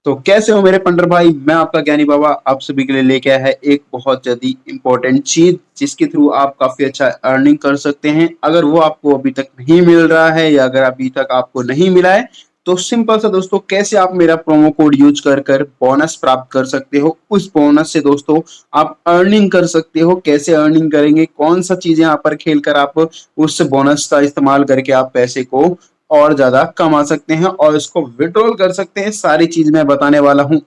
तो कैसे हो मेरे पंडर भाई। मैं आपका ज्ञानी बाबा आप सभी के लिए लेके आया है एक बहुत ज्यादा इंपॉर्टेंट चीज जिसके थ्रू आप काफी अच्छा अर्निंग कर सकते हैं। अगर वो आपको अभी तक नहीं मिल रहा है या अगर अभी तक आपको नहीं मिला है तो सिंपल सा दोस्तों कैसे आप मेरा प्रोमो कोड यूज कर कर बोनस प्राप्त कर सकते हो। उस बोनस से दोस्तों आप अर्निंग कर सकते हो। कैसे अर्निंग करेंगे, कौन सा चीज यहाँ पर खेल कर आप उस बोनस का इस्तेमाल करके आप पैसे को और ज्यादा कमा सकते हैं और इसको विड्रॉल कर सकते हैं। सारी चीज मैं बताने वाला हूँ।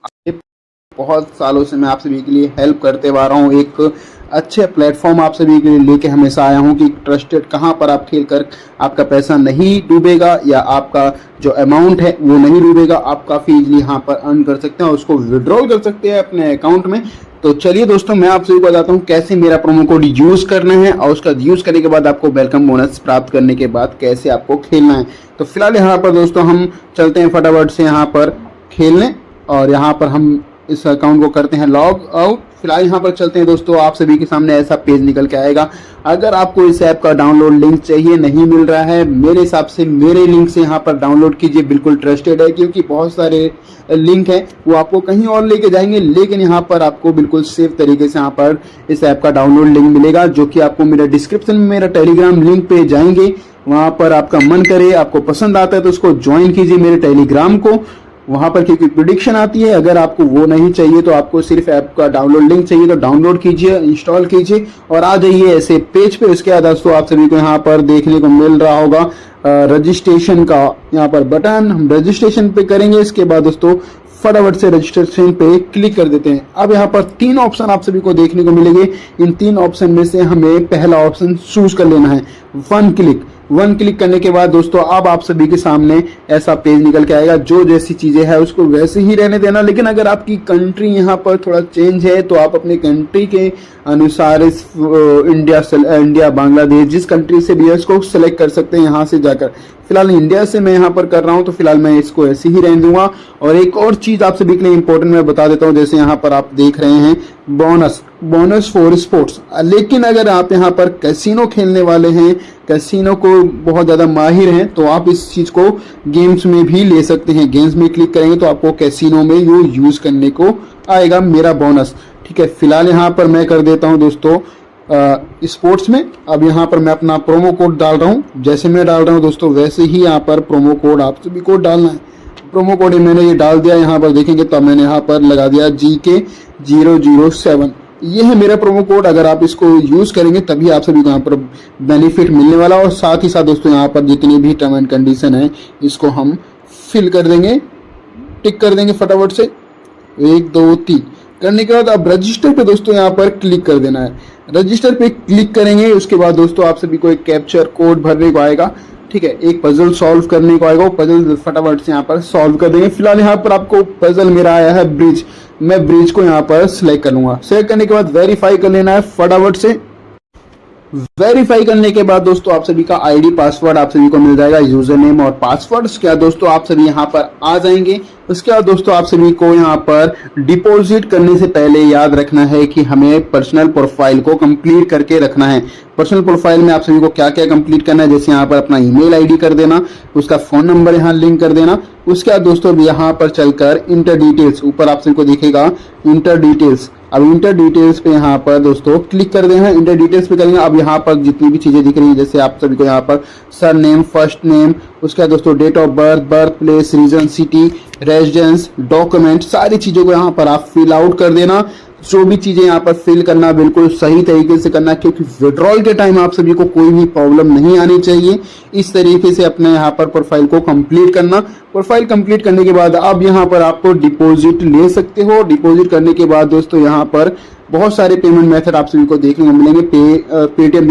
बहुत सालों से मैं आप सभी के लिए हेल्प करते आ रहा हूँ। एक अच्छे प्लेटफॉर्म आप सभी के लिए लेके हमेशा आया हूँ कि ट्रस्टेड कहाँ पर आप खेल कर आपका पैसा नहीं डूबेगा या आपका जो अमाउंट है वो नहीं डूबेगा। आप काफ़ी इजीली यहाँ पर अर्न कर सकते हैं और उसको विड्रॉल कर सकते हैं अपने अकाउंट में। तो चलिए दोस्तों मैं आप सभी को बताता हूँ कैसे मेरा प्रोमो कोड यूज़ करना है और उसका यूज़ करने के बाद आपको वेलकम बोनस प्राप्त करने के बाद कैसे आपको खेलना है। तो फिलहाल यहाँ पर दोस्तों हम चलते हैं फटाफट से यहाँ पर खेलने और यहाँ पर हम इस अकाउंट को करते हैं लॉग आउट। फिलहाल यहाँ पर चलते हैं दोस्तों, आप सभी के सामने ऐसा पेज निकल के आएगा। अगर आपको इस ऐप का डाउनलोड लिंक चाहिए, नहीं मिल रहा है, मेरे हिसाब से मेरे लिंक से यहाँ पर डाउनलोड कीजिए, बिल्कुल ट्रस्टेड है। क्योंकि बहुत सारे लिंक हैं वो आपको कहीं और लेके जाएंगे, लेकिन यहाँ पर आपको बिल्कुल सेफ तरीके से यहाँ पर इस ऐप का डाउनलोड लिंक मिलेगा, जो कि आपको मेरे डिस्क्रिप्शन में मेरा टेलीग्राम लिंक पे जाएंगे। वहाँ पर आपका मन करे, आपको पसंद आता है तो उसको ज्वाइन कीजिए मेरे टेलीग्राम को। वहां पर क्योंकि प्रिडिक्शन आती है, अगर आपको वो नहीं चाहिए तो आपको सिर्फ ऐप का डाउनलोड लिंक चाहिए तो डाउनलोड कीजिए, इंस्टॉल कीजिए और आ जाइए ऐसे पेज पे। उसके बाद दोस्तों आप सभी को यहाँ पर देखने को मिल रहा होगा रजिस्ट्रेशन का यहाँ पर बटन। हम रजिस्ट्रेशन पे करेंगे, इसके बाद दोस्तों फटाफट से रजिस्ट्रेशन पे क्लिक कर देते हैं। अब यहाँ पर 3 ऑप्शन आप सभी को देखने को मिलेंगे। इन 3 ऑप्शन में से हमें पहला ऑप्शन चूज कर लेना है, वन क्लिक करने के बाद दोस्तों अब आप सभी के सामने ऐसा पेज निकल के आएगा। जो जैसी चीजें है उसको वैसे ही रहने देना, लेकिन अगर आपकी कंट्री यहाँ पर थोड़ा चेंज है तो आप अपनी कंट्री के अनुसार इस इंडिया बांग्लादेश जिस कंट्री से भी है उसको सेलेक्ट कर सकते हैं यहाँ से जाकर। फिलहाल इंडिया से मैं यहाँ पर कर रहा हूँ तो फिलहाल मैं इसको ऐसे ही रहने दूंगा। और एक और चीज आप सभी के लिए इंपॉर्टेंट मैं बता देता हूँ, जैसे यहाँ पर आप देख रहे हैं बोनस फॉर स्पोर्ट्स। लेकिन अगर आप यहाँ पर कैसीनो खेलने वाले हैं, कैसीनो को बहुत ज़्यादा माहिर हैं, तो आप इस चीज़ को गेम्स में भी ले सकते हैं। गेम्स में क्लिक करेंगे तो आपको कैसीनो में वो यूज़ करने को आएगा मेरा बोनस। ठीक है, फिलहाल यहाँ पर मैं कर देता हूँ दोस्तों स्पोर्ट्स में। अब यहाँ पर मैं अपना प्रोमो कोड डाल रहा हूँ। जैसे मैं डाल रहा हूँ दोस्तों वैसे ही यहाँ पर प्रोमो कोड आप सभी को डालना है। प्रोमो कोड मैंने ये डाल दिया, यहाँ पर देखेंगे तो मैंने यहाँ पर लगा दिया GK007। ये है मेरा प्रोमो कोड। अगर आप इसको यूज करेंगे तभी आप सभी को यहाँ पर बेनिफिट मिलने वाला। और साथ ही साथ दोस्तों यहाँ पर जितनी भी टर्म एंड कंडीशन है इसको हम फिल कर देंगे, टिक कर देंगे फटाफट से। 1 2 3 करने के बाद अब रजिस्टर पे दोस्तों यहाँ पर क्लिक कर देना है। रजिस्टर पे क्लिक करेंगे, उसके बाद दोस्तों आप सभी को एक कैप्चर कोड भरने को आएगा। ठीक है, एक पजल सॉल्व करने को आएगा, वो पजल फटाफट से यहाँ पर सॉल्व कर देंगे। फिलहाल यहाँ पर आपको पजल मेरा आया है ब्रिज, मैं ब्रिज को यहाँ पर सिलेक्ट कर लूंगा। सिलेक्ट करने के बाद वेरीफाई कर लेना है फटाफट से। वेरीफाई करने के बाद दोस्तों आप सभी का आईडी पासवर्ड आप सभी को मिल जाएगा, यूजर नेम और पासवर्ड। उसके बाद दोस्तों आप सभी यहाँ पर आ जाएंगे। उसके बाद दोस्तों आप सभी को यहाँ पर डिपॉजिट करने से पहले याद रखना है कि हमें पर्सनल प्रोफाइल को कंप्लीट करके रखना है। पर्सनल प्रोफाइल में आप सभी को क्या क्या कंप्लीट करना है, जैसे यहाँ पर अपना ईमेल आईडी कर देना, उसका फोन नंबर यहाँ लिंक कर देना। उसके बाद दोस्तों यहाँ पर चलकर इंटर डिटेल्स, ऊपर आप सभी को दिखेगा इंटर डिटेल्स। अब इंटर डिटेल्स पे यहाँ पर दोस्तों क्लिक कर देना है। इंटर डिटेल्स पे करेंगे, अब यहाँ पर जितनी भी चीजें दिख रही है जैसे आप सभी को यहाँ पर सर नेम, फर्स्ट नेम, उसके बाद दोस्तों date of birth, birth place, region, city, residence, document, सारी चीजों को यहाँ पर आप फिल आउट कर देना। जो भी चीजें यहाँ पर फिल करना बिल्कुल सही तरीके से करना, क्योंकि विड्रॉल के टाइम आप सभी को कोई भी प्रॉब्लम नहीं आनी चाहिए। इस तरीके से अपने यहाँ पर प्रोफाइल को कंप्लीट करना। प्रोफाइल कंप्लीट करने के बाद अब यहाँ पर आपको डिपॉजिट ले सकते हो। डिपॉजिट करने के बाद दोस्तों यहाँ पर बहुत सारे पेमेंट मेथड आप सभी को देखने को मिलेंगे। पेटीएम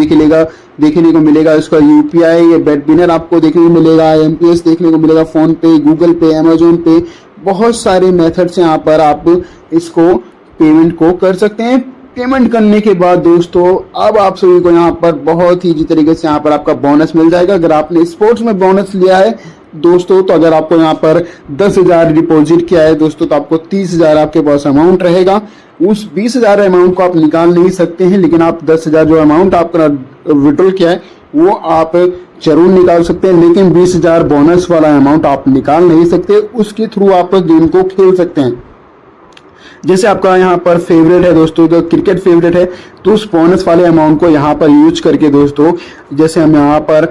देखने को मिलेगा, उसका यूपीआई या बेटविनर आपको देखने को मिलेगा, एमपीएस देखने को मिलेगा, फोन पे, गूगल पे, अमेजोन पे, बहुत सारे मेथड से यहाँ पर आप इसको पेमेंट को कर सकते हैं। पेमेंट करने के बाद दोस्तों अब आप सभी को यहाँ पर बहुत ही इजी तरीके से यहाँ पर आपका बोनस मिल जाएगा। अगर आपने स्पोर्ट्स में बोनस लिया है दोस्तों, तो अगर आपको यहाँ पर 10,000 डिपॉजिट किया है दोस्तों, तो आपको 30,000 आपके पास अमाउंट रहेगा। उस 20,000 अमाउंट को आप निकाल नहीं सकते हैं, लेकिन आप 10,000 जो अमाउंट आपका विड्रॉल किया है वो आप जरूर निकाल सकते हैं, लेकिन 20,000 बोनस वाला अमाउंट आप निकाल नहीं सकते। उसके थ्रू आप गेम को खेल सकते हैं। जैसे आपका यहाँ पर फेवरेट है दोस्तों, तो क्रिकेट फेवरेट है, तो उस बोनस वाले अमाउंट को यहाँ पर यूज करके दोस्तों, जैसे हम यहाँ पर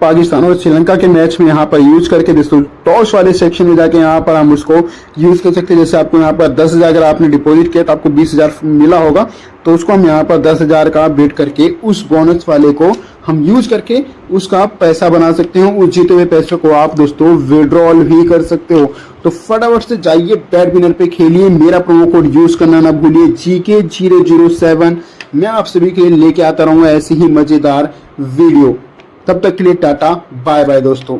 पाकिस्तान और श्रीलंका के मैच में यहाँ पर यूज करके दोस्तों टॉस वाले सेक्शन में जाके यहाँ पर हम उसको यूज कर सकते हैं। जैसे आपको यहाँ पर 10,000 अगर आपने डिपॉजिट किया तो आपको 20,000 मिला होगा, तो उसको हम यहाँ पर 10,000 का बेट करके उस बोनस वाले को हम यूज करके उसका पैसा बना सकते हो। उस जीते हुए पैसे को आप दोस्तों विड्रॉल भी कर सकते हो। तो फटाफट से जाइए बैट विनर पे खेलिए, मेरा प्रोमो कोड यूज करना ना भूलिए GK007। मैं आप सभी के लिए लेके आता रहूंगा ऐसी ही मजेदार वीडियो। तब तक के लिए टाटा बाय बाय दोस्तों।